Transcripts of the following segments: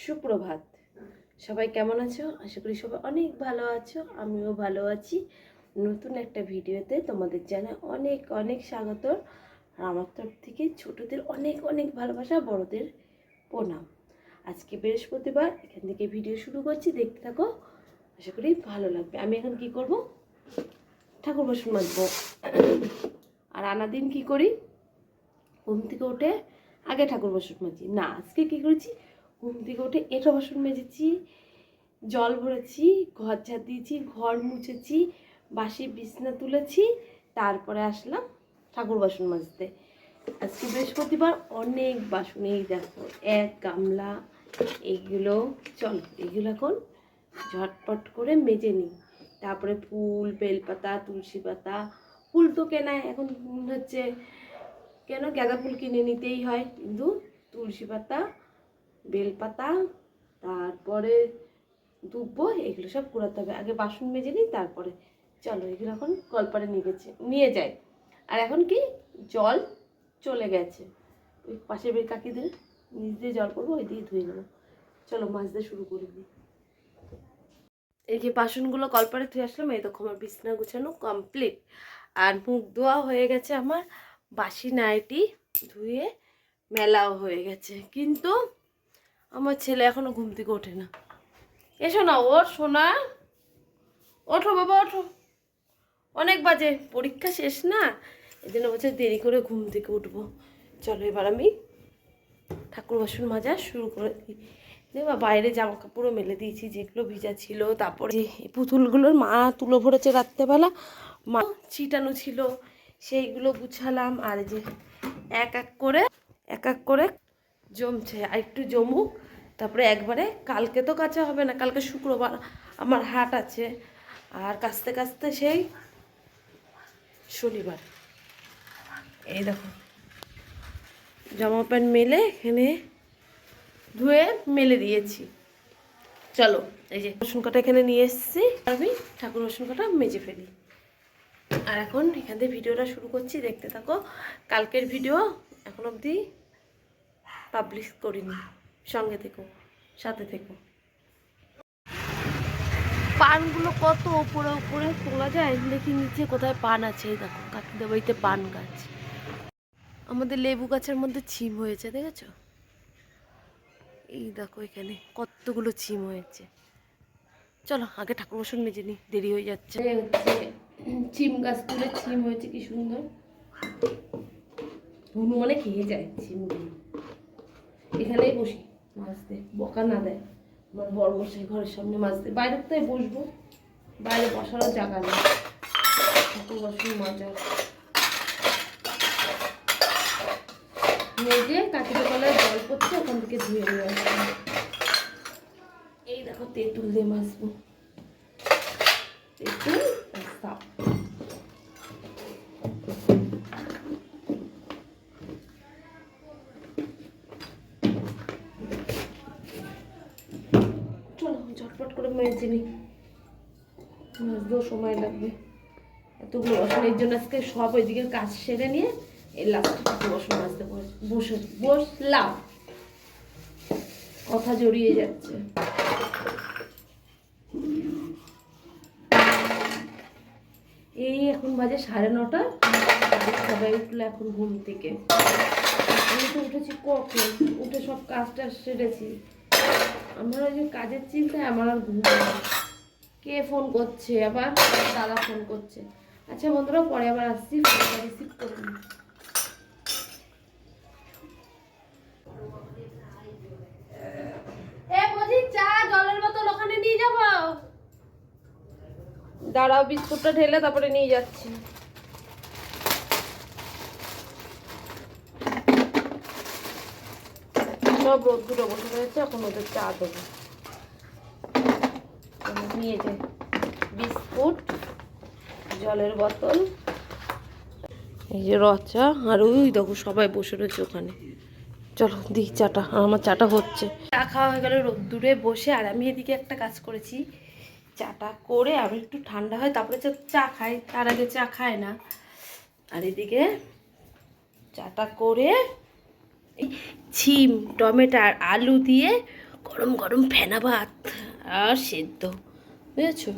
সুপ্রভাত। সবাই কেমন আছো? আশা করি সবাই অনেক ভালো আছো, আমিও ভালো আছি। নতুন একটা ভিডিওতে তোমাদের জানাই অনেক অনেক স্বাগত। আর আমার তরফ থেকে ছোটদের অনেক অনেক ভালোবাসা, বড়দের প্রণাম। আজকে বৃহস্পতিবার, এখান থেকে ভিডিও শুরু করছি, দেখতে থাকো, আশা করি ভালো লাগবে। আমি এখন কি করব? ঠাকুর বাসন মাজবো। আর আনাদিন কি করি? ঘুম থেকে উঠে আগে ঠাকুর বাসন মাজি না, আজকে কি করেছি, ঘুম থেকে উঠে এঁটো বাসন মেজেছি, জল ভরেছি, ঘর ঝাড় দিয়েছি, ঘর মুছেছি, বাসি বিছনা তুলেছি, তারপরে আসলাম ঠাকুর বাসন মাজতে। আজকে বৃহস্পতিবার, অনেক বাসন, এই দেখো এক গামলা। এইগুলো চলো, এগুলো এখন ঝটপট করে মেজে নিই। তারপরে ফুল, বেলপাতা, তুলসী পাতা, ফুল তো কেনা এখন হচ্ছে, কেন গাঁদা ফুল কিনে নিতেই হয়, কিন্তু তুলসী পাতা, বেলপাতা, তারপরে দুব্বো, এগুলো সব কুড়াতে হবে। আগে বাসন মেজে নিই, তারপরে চলো এগুলো এখন কলপারে নিয়ে যাই। আর এখন কি, জল চলে গেছে, ওই পাশের বাড়ির কাকিদের নিচ দিয়ে জল পড়বো, ওই দিয়ে ধুয়ে নেবো। চলো মাজতে শুরু করে দিই। এই যে বাসনগুলো কলপারে ধুয়ে আসলাম, এই দেখো আমার বিছনা গুছানো কমপ্লিট। আর মুখ ধোয়া হয়ে গেছে, আমার বাসি নাইটি ধুয়ে মেলাও হয়ে গেছে। কিন্তু আমার ছেলে এখনো ঘুম থেকে ওঠে না। এসো না, ওর সোনা, ওঠো বাবা ওঠো, অনেক বাজে, পরীক্ষা শেষ না, এই জন্য বলছে দেরি করে ঘুম থেকে উঠবো। চলো এবার আমি ঠাকুর বাসন মাজা শুরু করে দিই। দেখবা বাইরে জামা কাপড়ও মেলে দিয়েছি, যেগুলো ভিজা ছিল। তারপরে এই পুতুলগুলোর মা তুলো ভরেছে রাত্রেবেলা, মা ছিটানো ছিল, সেইগুলো গুছালাম। আর যে এক এক করে জমছে, আর একটু জমুক, তারপরে একবারে। কালকে তো কাচা হবে না, কালকে শুক্রবার, আমার হাট আছে। আর কাচতে কাচতে সেই শনিবার। এই দেখো জামা প্যান্ট মেলে এখানে ধুয়ে মেলে দিয়েছি। চলো এই যে রসুন কাটা এখানে নিয়ে এসেছি, আমি ঠাকুর রসুন কাটা মেজে ফেলি। আর এখন এখান থেকে ভিডিওটা শুরু করছি, দেখতে থাকো। কালকের ভিডিও এখন অবধি পাবলিশ করিনি, সঙ্গে থেকো, সাথে থেকো। পানগুলো কত উপরে উপরে তোলা যায়, দেখি নিচে কোথায় পান আছে। এই দেখো কাকিদের বাড়িতে পান গাছ, আমাদের লেবু গাছের মধ্যে ছিম হয়েছে, দেখেছো? এই দেখো এখানে কতগুলো ছিম হয়েছে। চলো আগে ঠাকুর বাসন মেজে নি, দেরি হয়ে যাচ্ছে। ছিম গাছ তুলে ছিম হয়েছে, কি সুন্দর, হনুমানে খেয়ে যায় ছিমগুলো। এখানেই বসি মাছতে, বকা না দেয়। আমার বড় মশাই ঘরের সামনে মাছতে, বাইরের তো বসবো, বাইরে বসারও জায়গা নেই। ঠাকুর বাসন মাজার মেজে কাকিদের তলায় জল পড়ছে, ওখান থেকে ধুয়ে নিয়ে আসবো। এই দেখো তেঁতুল দিয়ে মাছবো, তেঁতুল আর সাপ। চলো ঝটপট করে মেজে নিই, মাছতেও সময় লাগবে। এতগুলো বাসন, এর জন্য আজকে সব ওইদিকের কাজ সেরে নিয়ে এই লাস্টে ঠাকুর বাসন মাজতে বসলাম। কথা জড়িয়ে যাচ্ছে। এই এখন বাজে 9:30, সবাই উঠলো এখন ঘুম থেকে। আমি তো উঠেছি কখন, উঠে সব কাজটা সেরেছি। আমার ওই যে কাজের চিন্তায় আমার আর ঘুম নেই। কে ফোন করছে আবার? দাদা ফোন করছে। আচ্ছা বন্ধুরা, পরে আবার আসছি, ফোনটা রিসিভ করুন। চা জলের বোতল ওখানে নিয়ে যাবো, দাঁড়াও, বিস্কুটটা ঢেলে তারপরে নিয়ে যাচ্ছি। সব রোদ্দুরে বসে রয়েছে, এখন ওদের চা দেবো। নিয়ে যাই বিস্কুট, জলের বোতল, এই যে রচা, আর ওই দেখো সবাই বসে রয়েছে ওখানে। চলো দিই চাটা, আমার চাটা হচ্ছে। চা খাওয়া হয়ে গেল রোদ্দুরে বসে। আর আমি এদিকে একটা কাজ করেছি, চাটা করে আমি একটু ঠান্ডা হয় তারপরে চা খাই, তার আগে চা খায় না। আর এদিকে চাটা করে ছিম, টমেটো আর আলু দিয়ে গরম গরম ফেনা ভাত আর সেদ্ধ, বুঝেছো?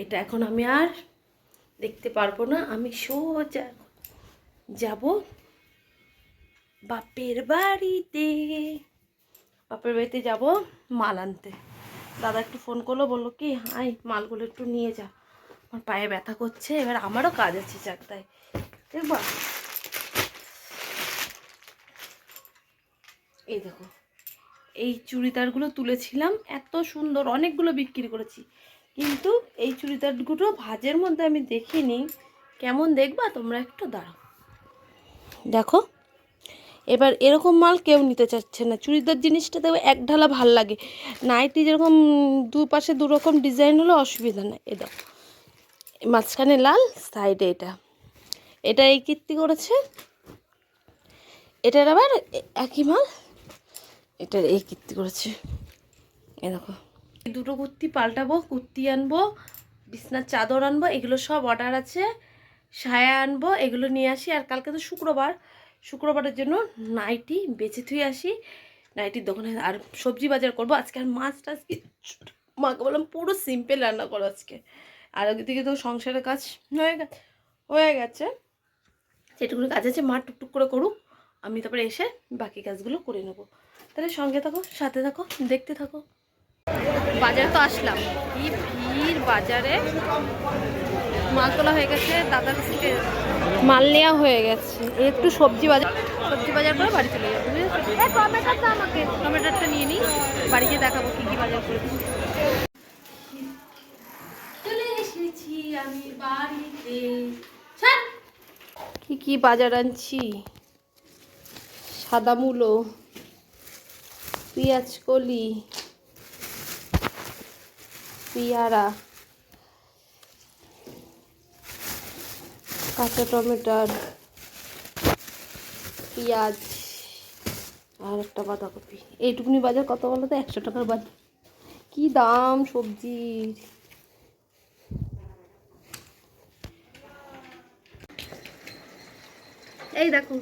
এটা এখন আমি আর দেখতে পারবো না। আমি সোজা যাব বাপের বাড়িতে। বাপের বাড়িতে যাব মাল আনতে। দাদা একটু ফোন করলো, বললো কি আয় মালগুলো একটু নিয়ে যা, আমার পায়ে ব্যথা করছে। এবার আমারও কাজ আছে চাকদায়, দেখবা? এই দেখো, এই চুড়িদারগুলো তুলেছিলাম, এত সুন্দর, অনেকগুলো বিক্রি করেছি, কিন্তু এই চুড়িদারগুলো ভাঁজের মধ্যে আমি দেখিনি। কেমন দেখবা তোমরা? একটু দাঁড়াও, দেখো। এবার এরকম মাল কেউ নিতে চাচ্ছে না। চুড়িদার জিনিসটা দেখো এক ঢালা ভাল লাগে। নাইটি যেরকম দুপাশে দুরকম ডিজাইন হলো অসুবিধা নেই। এ দেখো, মাঝখানে লাল, সাইডে এটা। এটা এই কীর্তি করেছে, এটার আবার একই মাল, এটার এই কীর্তি করেছে। এ দেখো, দুটো কুর্তি পাল্টাবো, কুর্তি আনবো, বিছনার চাদর আনবো, এগুলো সব অর্ডার আছে। সায়া আনবো, এগুলো নিয়ে আসি। আর কালকে তো শুক্রবার, শুক্রবারের জন্য নাইটি বেছে থুয়ে আসি নাইটির দোকানে। আর সবজি বাজার করবো আজকে। আর মাছ টাছ মাকে বললাম পুরো সিম্পল রান্না করো আজকে। আর ওদিকে তো সংসারের কাজ হয়ে গেছে, যেটুকুনি কাজ আছে মা টুকটুক করে করুক, আমি তারপরে এসে বাকি কাজগুলো করে নেবো। তাহলে সঙ্গে থাকো, সাথে থাকো, দেখতে থাকো। বাজারে তো আসলাম, কি ভিড় বাজারে। মাল তোলা হয়ে গেছে, দাদার কাছ থেকে মাল নেওয়া হয়ে গেছে। একটু সবজি বাজার করে বাড়ি চলে যাবো, বুঝেছো? টমেটোটা আমাকে, টমেটোটা নিয়ে নিই, বাড়িতে দেখাবো কী কী বাজার করেছি। চলে এসেছি আমি বাড়িতে। কি কি বাজার আনছি? সাদা মূলো, পেঁয়াজ কলি, পেয়ারা, কাঁচা টমেটোর, পেঁয়াজ আর একটা বাঁধাকপি। এইটুকুনি বাজার কত বলো তো? 100 টাকার বাজার। কি দাম সবজির! এই দেখো,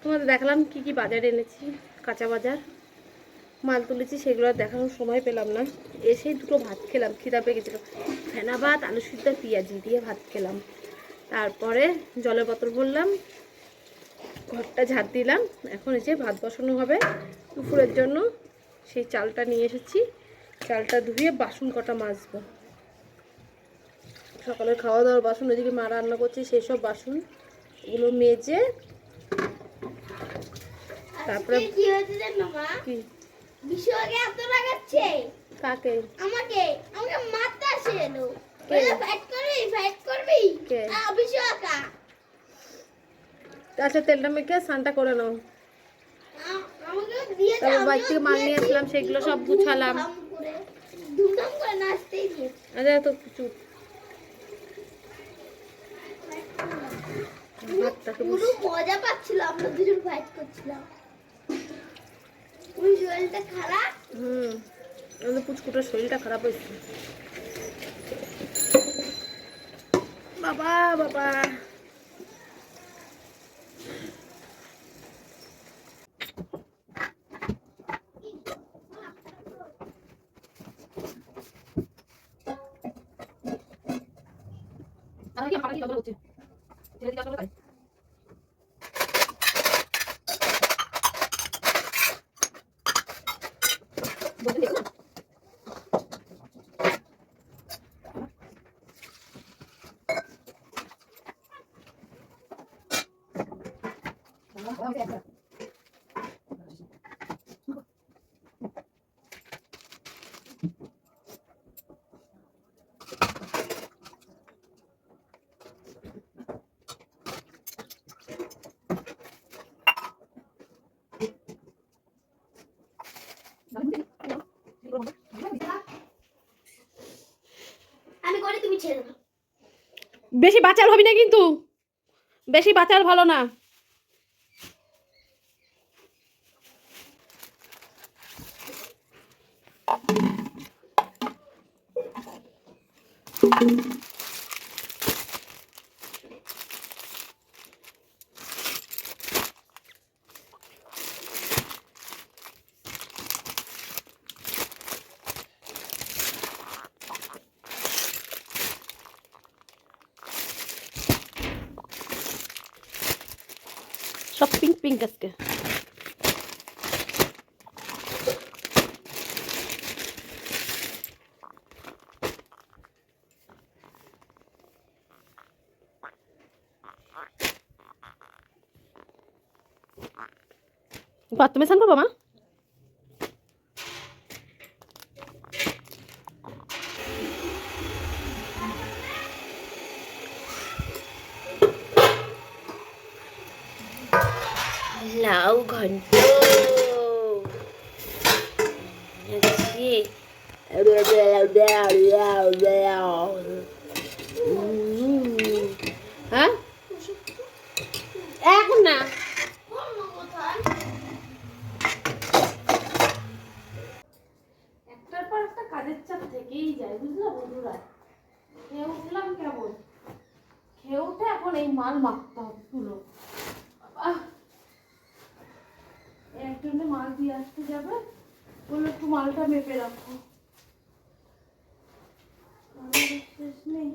তোমাদের দেখালাম কি কি বাজার এনেছি, কাঁচা বাজার। মাল তুলেছি, সেগুলো আর দেখানোর সময় পেলাম না। এসেই দুটো ভাত খেলাম, খিদা পেয়ে গেছিলো। ফেনা ভাত, আলু সিদ্ধ, পেঁয়াজি দিয়ে ভাত খেলাম। তারপরে জলের বোতল ভরলাম, ঘরটা ঝাড় দিলাম। এখন এই যে ভাত বসানো হবে দুপুরের জন্য। সেই চালটা নিয়ে এসেছি, চালটা ধুয়ে বাসন কটা মাজবো। সকালের খাওয়া দাওয়ার বাসন, ওইদিকে মা রান্না করছে সেই সব বাসন, এগুলো মেজে তারপরে কি হয়েছে জানো মা? কি বিশ্বকে এত লাগাচ্ছে? কাকে? আমাকে মারতে আসেলো। ফাইট করবি কে? বিশ্বকা। আচ্ছা, তেলটা মেখে স্নানটা করে নাও। তারপর বাড়ি থেকে মাল নিয়ে আসলাম, সেগুলো সব গুছালাম। ধুমধাম করে নাচতেই দিয়েছে। আচ্ছা তো চুপ। পুরো মজা পাচ্ছিল, আমরা দুজন ফাইট করছিলাম। ওই শরীরটা খারাপ। আমাদের পুচকুটার শরীরটা খারাপ হয়েছে। বাবা বাবা, আমি করে, তুমি ছেড়ে দাও। বেশি বাচাল হবি না কিন্তু, বেশি বাচাল ভালো না। সব পিঙ্ক পিঙ্ক আজকে। বাথরুমে স্নান করবো মা? লাউ ঘন্ট হ্যাঁ এখন না, একটার পর একটা কাজের চাপ থেকেই যায় বুঝলা বন্ধুরা। খেয়ে উঠলাম কেমন, খেয়ে উঠে এখন এই মাল মাখতে হবে তুলো। একজনে মাল দিয়ে আসতে যাবে, বললো একটু মালটা মেপে রাখো। শেষ নেই।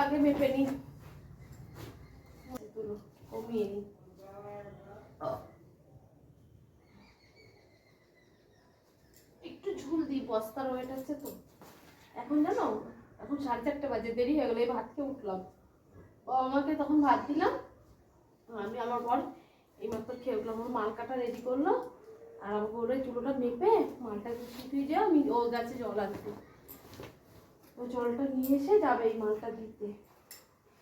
আগে মেপে নি, কমিয়ে নি। একটু ঝুল দিই, বস্তার ওয়েট আছে তো। এখন জানো এখন 4:30 বাজে, দেরি হয়ে গেল। এই ভাত খেয়ে উঠলাম, ও আমাকে তখন ভাত দিলাম, আমি আমার বর এইমাত্র খেয়ে উঠলাম। আমার মাল কাটা রেডি করলো, আর আমাকে ওর চুলোটা মেপে মালটা শুকিয়ে যাও, আমি ও গাছে জল আনতে, ও জলটা নিয়ে এসে যাবে এই মালটা দিতে।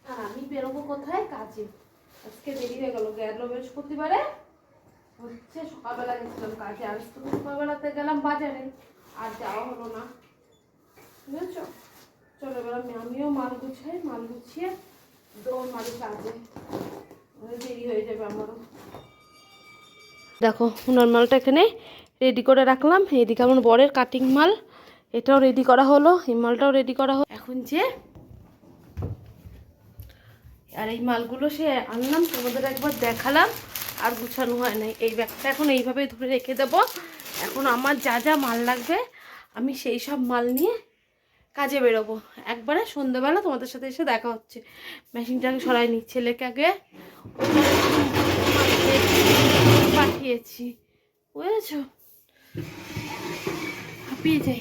আর আমি বেরোবো কোথায়, কাজে। আজকে দেরি হয়ে গেল, গেল বৃহস্পতিবারে হচ্ছে সকালবেলা গেছিলাম কাজে, আজ তো সকালবেলাতে গেলাম বাজারে, আর যাওয়া হলো না বুঝেছো। চলো এবার আমিও মাল গুছাই, মাল গুছিয়ে দৌড় মারি কাজে, দেরি হয়ে যাবে আমারও। দেখো উনার মালটা এখানে রেডি করে রাখলাম, এদিকে আমার বরের কাটিং মাল, এটাও রেডি করা হলো, এই মালটাও রেডি করা হলো। এখন যে আর এই মালগুলো সে আনলাম, তোমাদের একবার দেখালাম, আর গুছানো হয় নাই। এই ব্যাগটা এখন এইভাবে ধরে রেখে দেবো। এখন আমার যা যা মাল লাগবে আমি সেই সব মাল নিয়ে কাজে বেরোবো। একবারে সন্ধ্যেবেলা তোমাদের সাথে এসে দেখা হচ্ছে। মেশিনটাকে সরাই নি, ছেলেকে আগে পাঠিয়েছি বুঝেছো।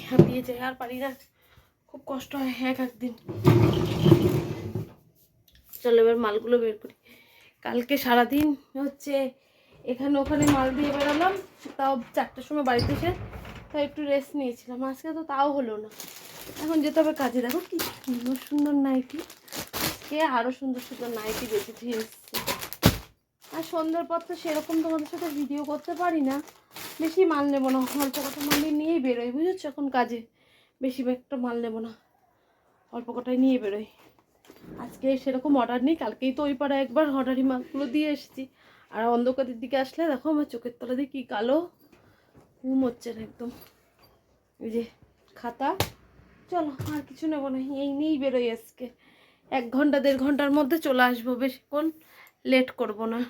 হাঁপিয়ে যাই আর পারি না, খুব কষ্ট হয় একদিন। চলো এবার মালগুলো বের করি। কালকে সারাদিন হচ্ছে এখানে ওখানে মাল দিয়ে বেরোলাম, তাও 4টার সময় বাড়িতে এসে তাও একটু রেস্ট নিয়েছিলাম। আজকে তো তাও হলো না, এখন যেতে হবে কাজে। দেখো কি সুন্দর সুন্দর নাইটি, কে আরও সুন্দর সুন্দর নাইটি বেঁচেছি এসছে। আর সন্ধ্যার পর তো সেরকম তোমাদের সাথে ভিডিও করতে পারি না, বেশি মাল নেবো না, অল্প কটা মালই নিয়েই বেরোই বুঝেছো। এখন কাজে বেশি একটা মাল নেবো না, অল্প কটাই নিয়ে বেরোই। আজকে সেরকম অর্ডার নেই, কালকেই তো ওই পাড়া একবার অর্ডারি মালগুলো দিয়ে এসেছি। আর অন্ধকারের দিকে আসলে দেখো আমার চোখের তলা দিয়ে কী কালো, ঘুম হচ্ছে না একদম। এই যে খাতা, চলো আর কিছু নেবো না, এই নিয়েই বেরোই আজকে। 1 ঘন্টা 1.5 ঘন্টার মধ্যে চলে আসবো, বেশিক্ষণ লেট করবো না।